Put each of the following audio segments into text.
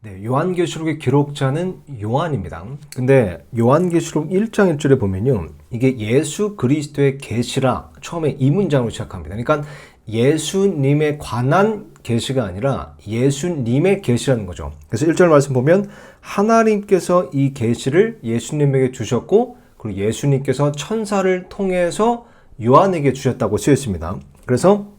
네, 요한계시록의 기록자는 요한입니다. 근데 요한계시록 1장 1절에 보면요, 이게 예수 그리스도의 계시라 처음에 이 문장으로 시작합니다. 그러니까 예수님에 관한 계시가 아니라 예수님의 계시라는 거죠. 그래서 1절 말씀 보면 하나님께서 이 계시를 예수님에게 주셨고, 그리고 예수님께서 천사를 통해서 요한에게 주셨다고 쓰여 있습니다. 그래서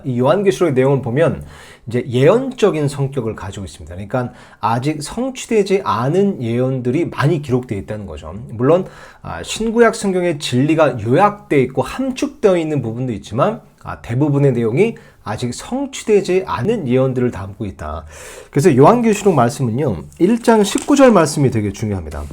이 요한계시록의 내용을 보면 이제 예언적인 성격을 가지고 있습니다. 그러니까 아직 성취되지 않은 예언들이 많이 기록되어 있다는 거죠. 물론 신구약 성경의 진리가 요약되어 있고 함축되어 있는 부분도 있지만 대부분의 내용이 아직 성취되지 않은 예언들을 담고 있다. 그래서 요한계시록 말씀은요, 1장 19절 말씀이 되게 중요합니다.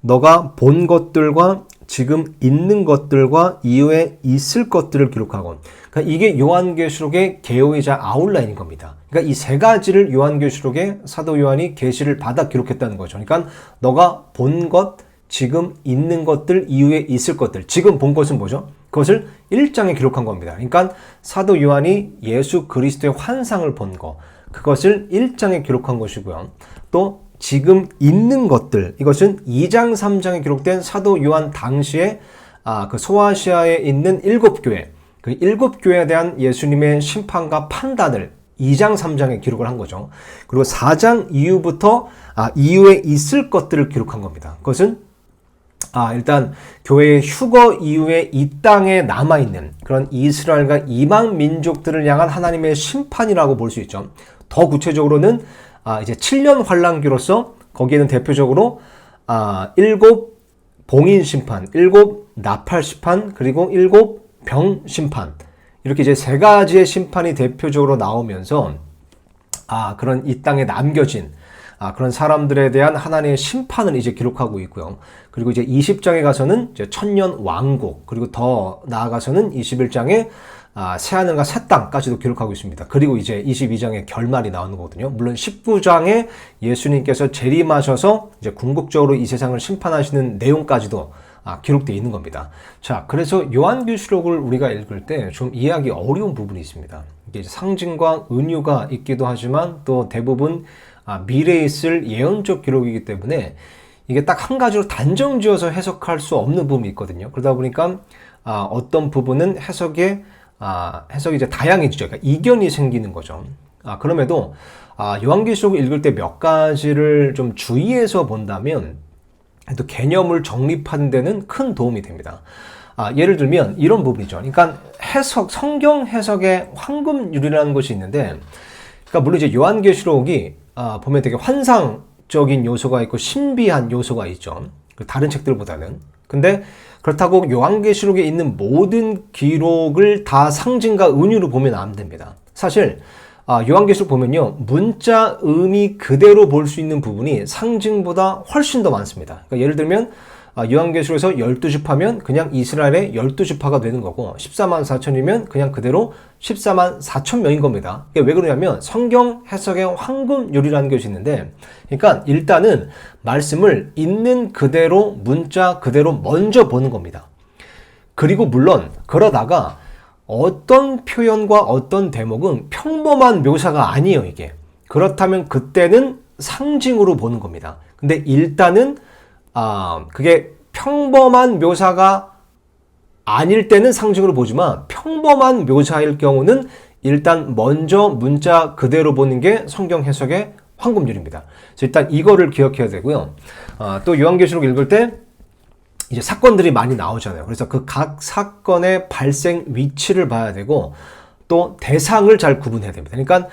너가 본 것들과 지금 있는 것들과 이후에 있을 것들을 기록하고, 그러니까 이게 요한계시록의 개요이자 아웃라인인 겁니다. 그러니까 이 세 가지를 요한계시록에 사도 요한이 계시를 받아 기록했다는 거죠. 그러니까 너가 본 것, 지금 있는 것들, 이후에 있을 것들. 지금 본 것은 뭐죠? 그것을 1장에 기록한 겁니다. 그러니까 사도 요한이 예수 그리스도의 환상을 본 것, 그것을 1장에 기록한 것이고요. 또 지금 있는 것들, 이것은 2장, 3장에 기록된 사도 요한 당시에 그 소아시아에 있는 7교회, 그 7교회에 대한 예수님의 심판과 판단을 2장, 3장에 기록을 한 거죠. 그리고 4장 이후부터 이후에 있을 것들을 기록한 겁니다. 그것은 일단 교회의 휴거 이후에 이 땅에 남아있는 그런 이스라엘과 이방 민족들을 향한 하나님의 심판이라고 볼 수 있죠. 더 구체적으로는 이제 7년 환란기로서 거기에는 대표적으로 7 봉인 심판, 7 나팔 심판, 그리고 7 병 심판, 이렇게 이제 세 가지의 심판이 대표적으로 나오면서 그런 이 땅에 남겨진 그런 사람들에 대한 하나님의 심판을 이제 기록하고 있고요. 그리고 이제 20장에 가서는 이제 천년 왕국, 그리고 더 나아가서는 21장에 새하늘과 새 땅까지도 기록하고 있습니다. 그리고 이제 22장에 결말이 나오는 거거든요. 물론 19장에 예수님께서 재림하셔서 이제 궁극적으로 이 세상을 심판하시는 내용까지도 기록되어 있는 겁니다. 자, 그래서 요한계시록을 우리가 읽을 때 좀 이해하기 어려운 부분이 있습니다. 이게 상징과 은유가 있기도 하지만 또 대부분 미래에 있을 예언적 기록이기 때문에 이게 딱 한 가지로 단정 지어서 해석할 수 없는 부분이 있거든요. 그러다 보니까 어떤 부분은 해석이 이제 다양해지죠. 그러니까 이견이 생기는 거죠. 그럼에도 요한계시록을 읽을 때 몇 가지를 좀 주의해서 본다면 또 개념을 정립하는 데는 큰 도움이 됩니다. 예를 들면 이런 부분이죠. 그러니까 성경 해석의 황금률이라는 것이 있는데, 그러니까 물론 이제 요한계시록이 보면 되게 환상적인 요소가 있고 신비한 요소가 있죠. 다른 책들보다는. 근데 그렇다고 요한계시록에 있는 모든 기록을 다 상징과 은유로 보면 안 됩니다. 사실 요한계시록 보면요, 문자 의미 그대로 볼 수 있는 부분이 상징보다 훨씬 더 많습니다. 그러니까 예를 들면 요한계시록에서 12지파면 그냥 이스라엘의 12지파가 되는 거고, 14만 4천이면 그냥 그대로 14만 4천 명인 겁니다. 이게 왜 그러냐면 성경 해석의 황금률이라는 것이 있는데, 그러니까 일단은 말씀을 있는 그대로 문자 그대로 먼저 보는 겁니다. 그리고 물론 그러다가 어떤 표현과 어떤 대목은 평범한 묘사가 아니에요, 이게. 그렇다면 그때는 상징으로 보는 겁니다. 근데 일단은 그게 평범한 묘사가 아닐 때는 상징으로 보지만 평범한 묘사일 경우는 일단 먼저 문자 그대로 보는 게 성경 해석의 황금률입니다. 그래서 일단 이거를 기억해야 되고요. 또 요한계시록 읽을 때 이제 사건들이 많이 나오잖아요. 그래서 그 각 사건의 발생 위치를 봐야 되고 또 대상을 잘 구분해야 됩니다. 그러니까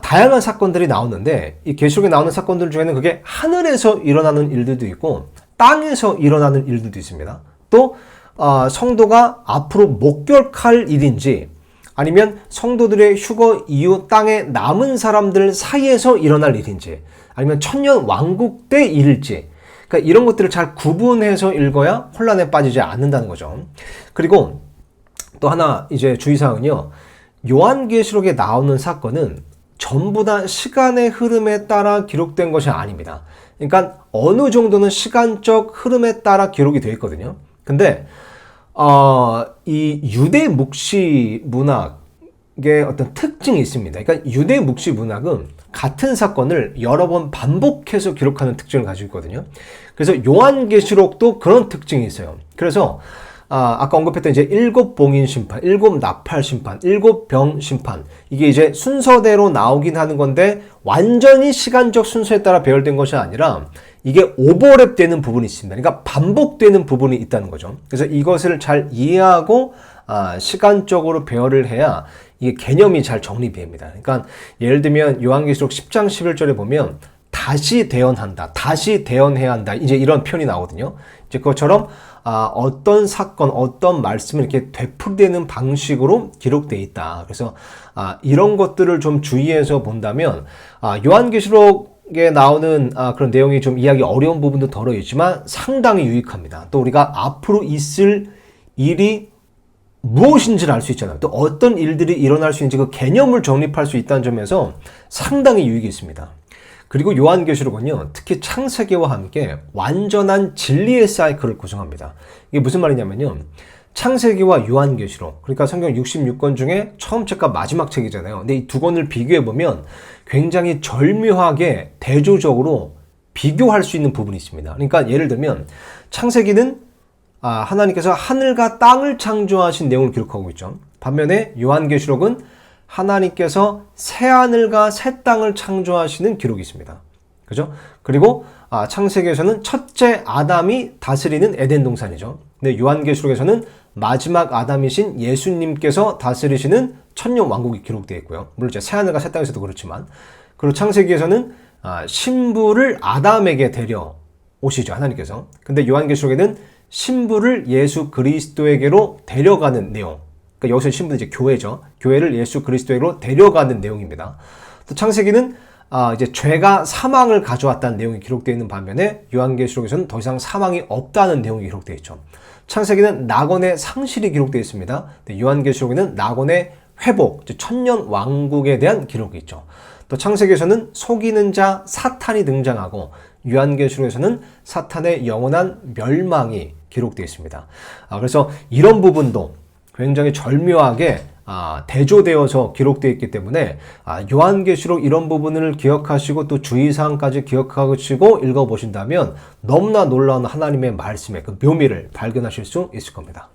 다양한 사건들이 나오는데 이 계시록에 나오는 사건들 중에는 그게 하늘에서 일어나는 일들도 있고 땅에서 일어나는 일들도 있습니다. 또 성도가 앞으로 목격할 일인지 아니면 성도들의 휴거 이후 땅에 남은 사람들 사이에서 일어날 일인지 아니면 천년 왕국 때 일일지, 그러니까 이런 것들을 잘 구분해서 읽어야 혼란에 빠지지 않는다는 거죠. 그리고 또 하나 이제 주의사항은요, 요한계시록에 나오는 사건은 전부 다 시간의 흐름에 따라 기록된 것이 아닙니다. 그러니까 어느 정도는 시간적 흐름에 따라 기록이 되어 있거든요. 근데 이 유대 묵시 문학, 어떤 특징이 있습니다. 그러니까 유대 묵시 문학은 같은 사건을 여러 번 반복해서 기록하는 특징을 가지고 있거든요. 그래서 요한계시록도 그런 특징이 있어요. 그래서 아까 언급했던 이제 7봉인 심판, 7나팔 심판, 7병 심판, 이게 이제 순서대로 나오긴 하는 건데 완전히 시간적 순서에 따라 배열된 것이 아니라 이게 오버랩되는 부분이 있습니다. 그러니까 반복되는 부분이 있다는 거죠. 그래서 이것을 잘 이해하고 시간적으로 배열을 해야 이게 개념이 잘 정립됩니다. 그러니까 예를 들면 요한계시록 10장 11절에 보면 다시 대언한다, 다시 대언해야 한다, 이제 이런 표현이 나오거든요. 이제 그것처럼 어떤 사건, 어떤 말씀을 이렇게 되풀이되는 방식으로 기록되어 있다. 그래서 이런 것들을 좀 주의해서 본다면 요한계시록에 나오는 그런 내용이 좀 이해하기 어려운 부분도 덜어 있지만 상당히 유익합니다. 또 우리가 앞으로 있을 일이 무엇인지를 알 수 있잖아요. 또 어떤 일들이 일어날 수 있는지 그 개념을 정립할 수 있다는 점에서 상당히 유익이 있습니다. 그리고 요한계시록은요, 특히 창세기와 함께 완전한 진리의 사이클을 구성합니다. 이게 무슨 말이냐면요, 창세기와 요한계시록, 그러니까 성경 66권 중에 처음 책과 마지막 책이잖아요. 근데 이 두 권을 비교해보면 굉장히 절묘하게 대조적으로 비교할 수 있는 부분이 있습니다. 그러니까 예를 들면 창세기는 하나님께서 하늘과 땅을 창조하신 내용을 기록하고 있죠. 반면에 요한계시록은 하나님께서 새하늘과 새 땅을 창조하시는 기록이 있습니다. 그죠? 그리고 창세기에서는 첫째 아담이 다스리는 에덴 동산이죠. 근데 요한계시록에서는 마지막 아담이신 예수님께서 다스리시는 천년 왕국이 기록되어 있고요. 물론 이제 새하늘과 새 땅에서도 그렇지만, 그리고 창세기에서는 신부를 아담에게 데려 오시죠, 하나님께서. 근데 요한계시록에는 신부를 예수 그리스도에게로 데려가는 내용. 그러니까 여기서 신부는 이제 교회죠. 교회를 예수 그리스도에게로 데려가는 내용입니다. 또 창세기는 이제 죄가 사망을 가져왔다는 내용이 기록되어 있는 반면에 요한계시록에서는 더 이상 사망이 없다는 내용이 기록되어 있죠. 창세기는 낙원의 상실이 기록되어 있습니다. 요한계시록에는 낙원의 회복, 천년 왕국에 대한 기록이 있죠. 또 창세기에서는 속이는 자 사탄이 등장하고 요한계시록에서는 사탄의 영원한 멸망이 기록되어 있습니다. 그래서 이런 부분도 굉장히 절묘하게 대조되어서 기록되어 있기 때문에 요한계시록 이런 부분을 기억하시고 또 주의사항까지 기억하시고 읽어보신다면 너무나 놀라운 하나님의 말씀의 그 묘미를 발견하실 수 있을 겁니다.